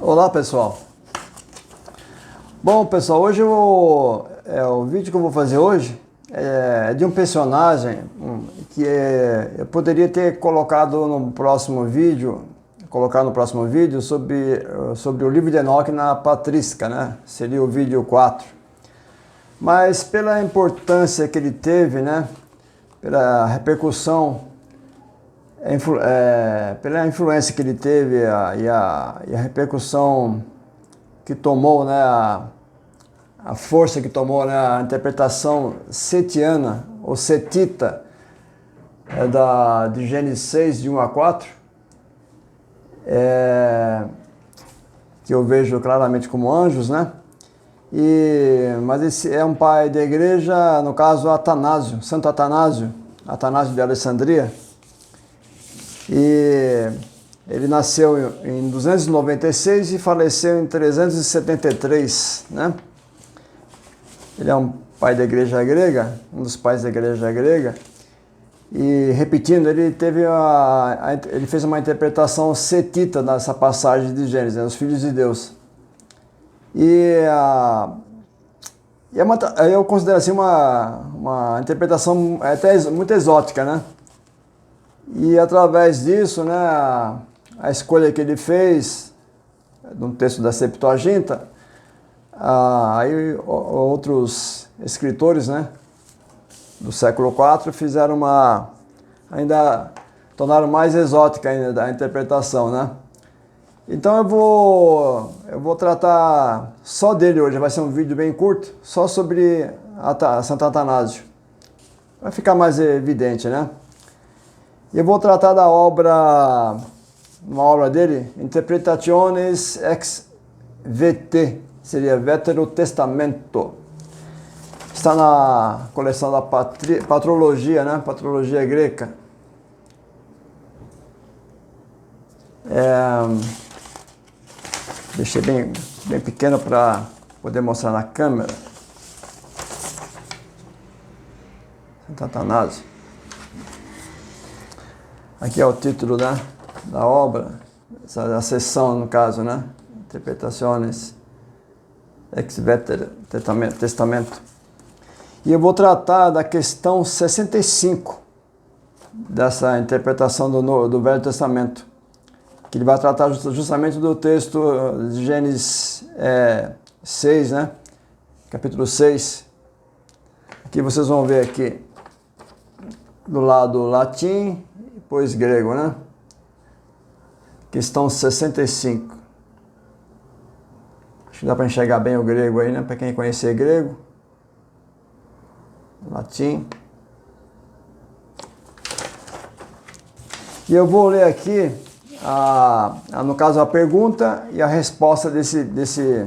Olá pessoal. Bom pessoal, hoje o vídeo que eu vou fazer hoje é de um personagem que eu poderia ter colocado no próximo vídeo, sobre o livro de Enoque na patrística, né? Seria o vídeo 4. Mas pela importância que ele teve, né? Pela repercussão, pela influência que ele teve e a repercussão que tomou, né, a força que tomou, né, a interpretação setiana ou setita de Gênesis 6, de 1 a 4, que eu vejo claramente como anjos, né? Mas esse é um pai da igreja, no caso Atanásio, Santo Atanásio de Alessandria. E ele nasceu em 296 e faleceu em 373, né? Ele é um pai da igreja grega, um dos pais da igreja grega. E repetindo, ele fez uma interpretação setita nessa passagem de Gênesis, né, os filhos de Deus. Eu considero assim uma interpretação até muito exótica, né? E através disso, né, a escolha que ele fez, no texto da Septuaginta, aí outros escritores, né, do século IV fizeram tornaram mais exótica ainda a interpretação, né? Então eu vou tratar só dele hoje, vai ser um vídeo bem curto, só sobre Santo Atanásio. Vai ficar mais evidente, né? E eu vou tratar uma obra dele, Interpretationes ex VT, seria Veterotestamento. Está na coleção da Patrologia, né? Patrologia Greca. Deixei bem pequeno para poder mostrar na câmera. Santo Atanásio. Aqui é o título, né, da obra, a seção no caso, né? Interpretaciones ex Veterotestamento. E eu vou tratar da questão 65 dessa interpretação do Velho Testamento, que ele vai tratar justamente do texto de Gênesis 6, né? Capítulo 6. Aqui vocês vão ver aqui do lado latim, depois grego, né? Questão 65. Acho que dá para enxergar bem o grego aí, né? Para quem conhecer grego. Latim. E eu vou ler aqui, no caso, a pergunta e a resposta desse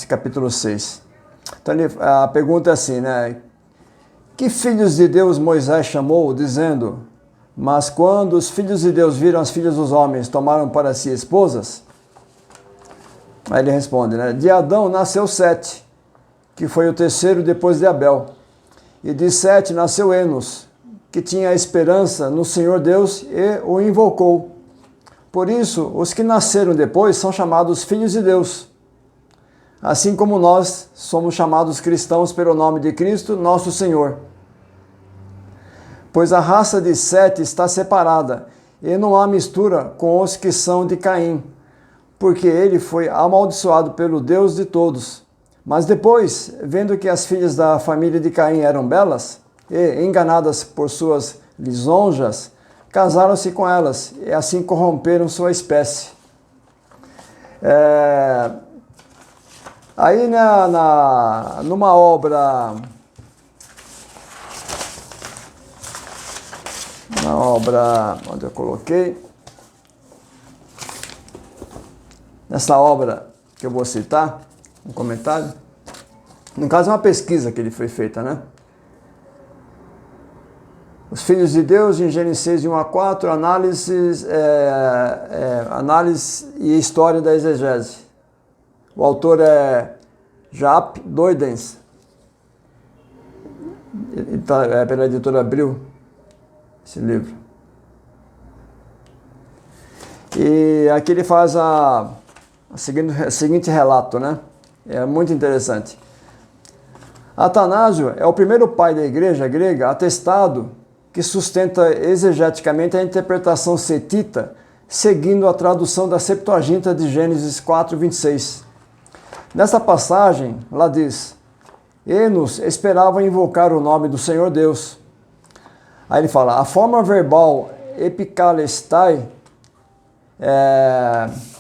capítulo 6. Então, a pergunta é assim, né? Que filhos de Deus Moisés chamou, dizendo: mas quando os filhos de Deus viram as filhas dos homens, tomaram para si esposas? Aí ele responde, né? De Adão nasceu Sete, que foi o terceiro depois de Abel. E de Sete nasceu Enos, que tinha a esperança no Senhor Deus e o invocou. Por isso, os que nasceram depois são chamados filhos de Deus. Assim como nós somos chamados cristãos pelo nome de Cristo, nosso Senhor. Pois a raça de Sete está separada, e não há mistura com os que são de Caim, porque ele foi amaldiçoado pelo Deus de todos. Mas depois, vendo que as filhas da família de Caim eram belas, e enganadas por suas lisonjas, casaram-se com elas, e assim corromperam sua espécie. Aí numa obra, onde eu coloquei, nessa obra que eu vou citar, um comentário, no caso é uma pesquisa que ele foi feita, né? Os filhos de Deus, em Gênesis 6, de 1 a 4, análise e história da exegese. O autor é Jaap Doidens, pela editora Abril, esse livro. E aqui ele faz o seguinte relato, né? É muito interessante. Atanásio é o primeiro pai da igreja grega atestado que sustenta exegeticamente a interpretação setita, seguindo a tradução da Septuaginta de Gênesis 4:26. Nessa passagem, lá diz: Enos esperava invocar o nome do Senhor Deus. Aí ele fala, a forma verbal epikalestai,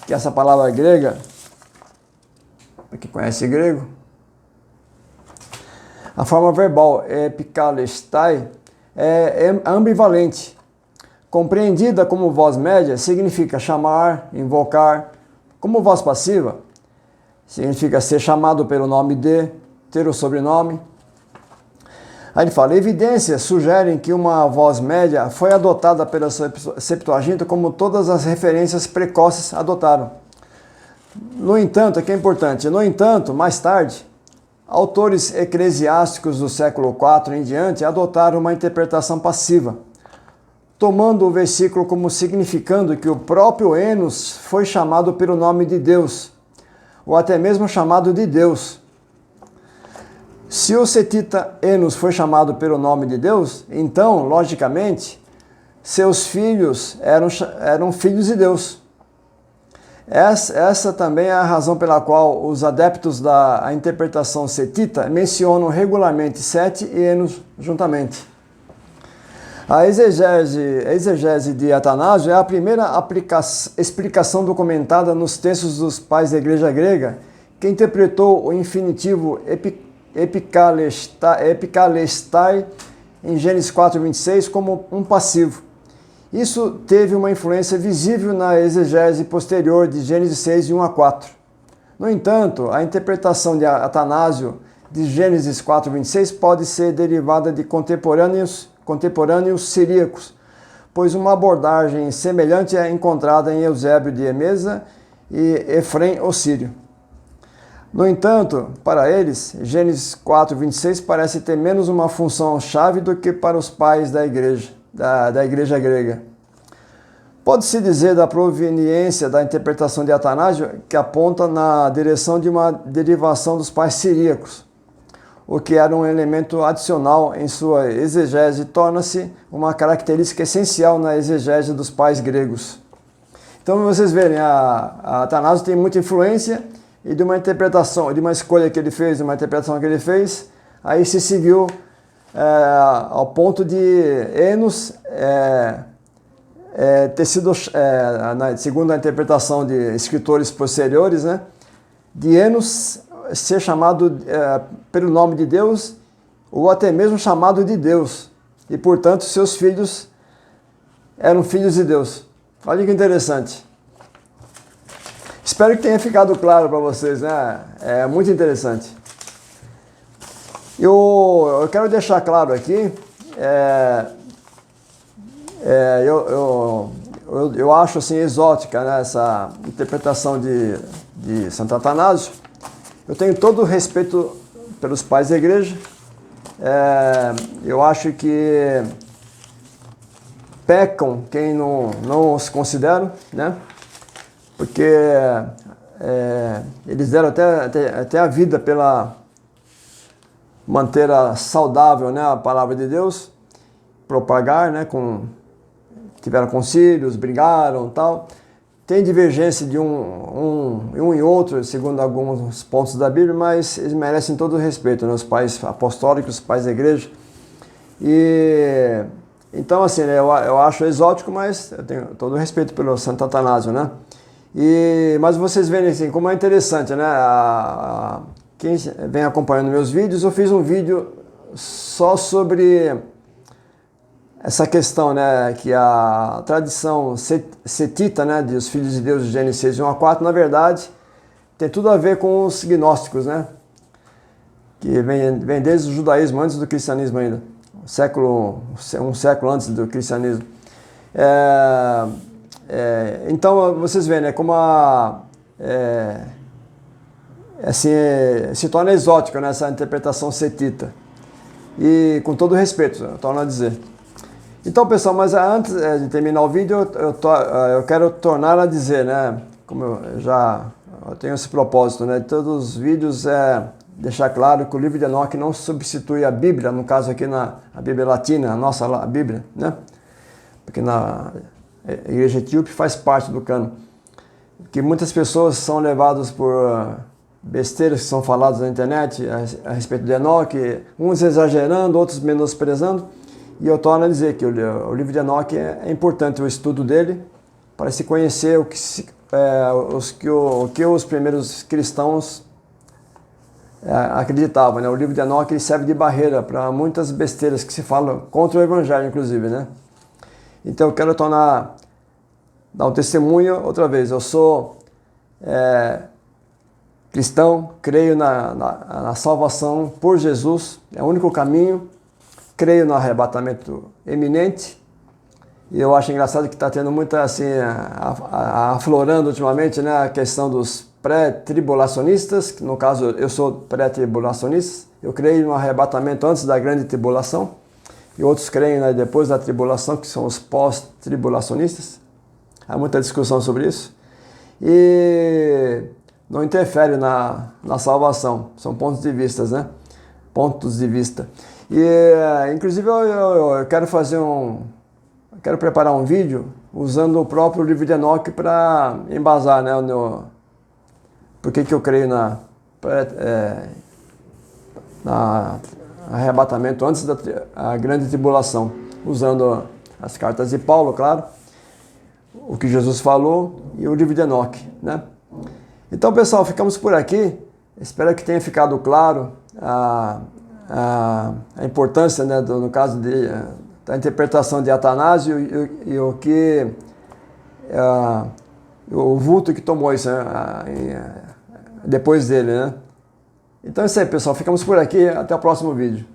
que é essa palavra grega, para quem conhece grego, a forma verbal epikalestai é ambivalente. Compreendida como voz média, significa chamar, invocar. Como voz passiva, significa ser chamado pelo nome de, ter o sobrenome. Aí ele fala, evidências sugerem que uma voz média foi adotada pela Septuaginta como todas as referências precoces adotaram. No entanto, aqui é importante, no entanto, mais tarde, autores eclesiásticos do século IV em diante adotaram uma interpretação passiva, tomando o versículo como significando que o próprio Enos foi chamado pelo nome de Deus, ou até mesmo chamado de Deus. Se o setita Enos foi chamado pelo nome de Deus, então, logicamente, seus filhos eram filhos de Deus. Essa também é a razão pela qual os adeptos da interpretação setita mencionam regularmente Sete e Enos juntamente. A exegese de Atanásio é a primeira explicação documentada nos textos dos pais da igreja grega, que interpretou o infinitivo epikalestai em Gênesis 4:26 como um passivo. Isso teve uma influência visível na exegese posterior de Gênesis 6, de 1 a 4. No entanto, a interpretação de Atanásio de Gênesis 4:26 pode ser derivada de contemporâneos siríacos, pois uma abordagem semelhante é encontrada em Eusébio de Emesa e Efrem o Sírio. No entanto, para eles, Gênesis 4:26 parece ter menos uma função-chave do que para os pais da igreja grega. Pode-se dizer da proveniência da interpretação de Atanásio que aponta na direção de uma derivação dos pais siríacos, o que era um elemento adicional em sua exegese, torna-se uma característica essencial na exegese dos pais gregos. Então vocês verem, a Atanásio tem muita influência e de uma interpretação, de uma escolha que ele fez, de uma interpretação que ele fez, aí se seguiu ao ponto de Enos ter sido, segundo a interpretação de escritores posteriores, né, de Enos ser chamado pelo nome de Deus, ou até mesmo chamado de Deus, e portanto seus filhos eram filhos de Deus. Olha que interessante. Espero que tenha ficado claro para vocês, né? É muito interessante. Eu quero deixar claro aqui, eu acho assim exótica, né, essa interpretação de Santo Atanásio. Eu tenho todo o respeito pelos pais da igreja. Eu acho que pecam quem não os consideram, né? Porque eles deram até a vida pela manter saudável, né, a palavra de Deus, propagar, né, tiveram concílios, brigaram, tal. Tem divergência de um e outro, segundo alguns pontos da Bíblia, mas eles merecem todo o respeito, né, os pais apostólicos, os pais da igreja. E então, assim, né, eu acho exótico, mas eu tenho todo o respeito pelo Santo Atanásio, né? Mas vocês veem assim, como é interessante, né? Quem vem acompanhando meus vídeos, eu fiz um vídeo só sobre essa questão, né? Que a tradição setita, né? Dos filhos de Deus de Gênesis 6, 1 a 4, na verdade, tem tudo a ver com os gnósticos, que vem desde o judaísmo, antes do cristianismo ainda, um século antes do cristianismo. Então vocês veem, como se torna exótico nessa interpretação setita. E com todo respeito, eu torno a dizer. Então, pessoal, mas antes de terminar o vídeo, eu quero tornar a dizer, né? Como eu tenho esse propósito, né? De todos os vídeos deixar claro que o livro de Enoque não substitui a Bíblia, no caso aqui a Bíblia Latina, a nossa Bíblia, né? Porque na Igreja Etíope faz parte do cano. Que muitas pessoas são levadas por besteiras que são faladas na internet a respeito de Enoque, uns exagerando, outros menosprezando. E eu torno a dizer que o livro de Enoque é importante o estudo dele para se conhecer o que os primeiros cristãos acreditavam, né? O livro de Enoque serve de barreira para muitas besteiras que se falam contra o Evangelho, inclusive, né? Então eu quero dar um testemunho outra vez. Eu sou cristão, creio na salvação por Jesus, é o único caminho. Creio no arrebatamento eminente. E eu acho engraçado que está tendo muita, assim, aflorando ultimamente, né, a questão dos pré-tribulacionistas, que no caso eu sou pré-tribulacionista. Eu creio no arrebatamento antes da grande tribulação. E outros creem, né, depois da tribulação, que são os pós-tribulacionistas. Há muita discussão sobre isso. E não interfere na salvação. São pontos de vista, né? Pontos de vista. E, inclusive, eu quero quero preparar um vídeo usando o próprio livro de Enoque para embasar, né, por que eu creio na arrebatamento antes da grande tribulação, usando as cartas de Paulo, claro, o que Jesus falou e o livro de Enoque, né? Então, pessoal, ficamos por aqui. Espero que tenha ficado claro a importância, né, no caso da interpretação de Atanásio e o que o vulto que tomou isso, né, depois dele, né? Então é isso aí, pessoal. Ficamos por aqui. Até o próximo vídeo.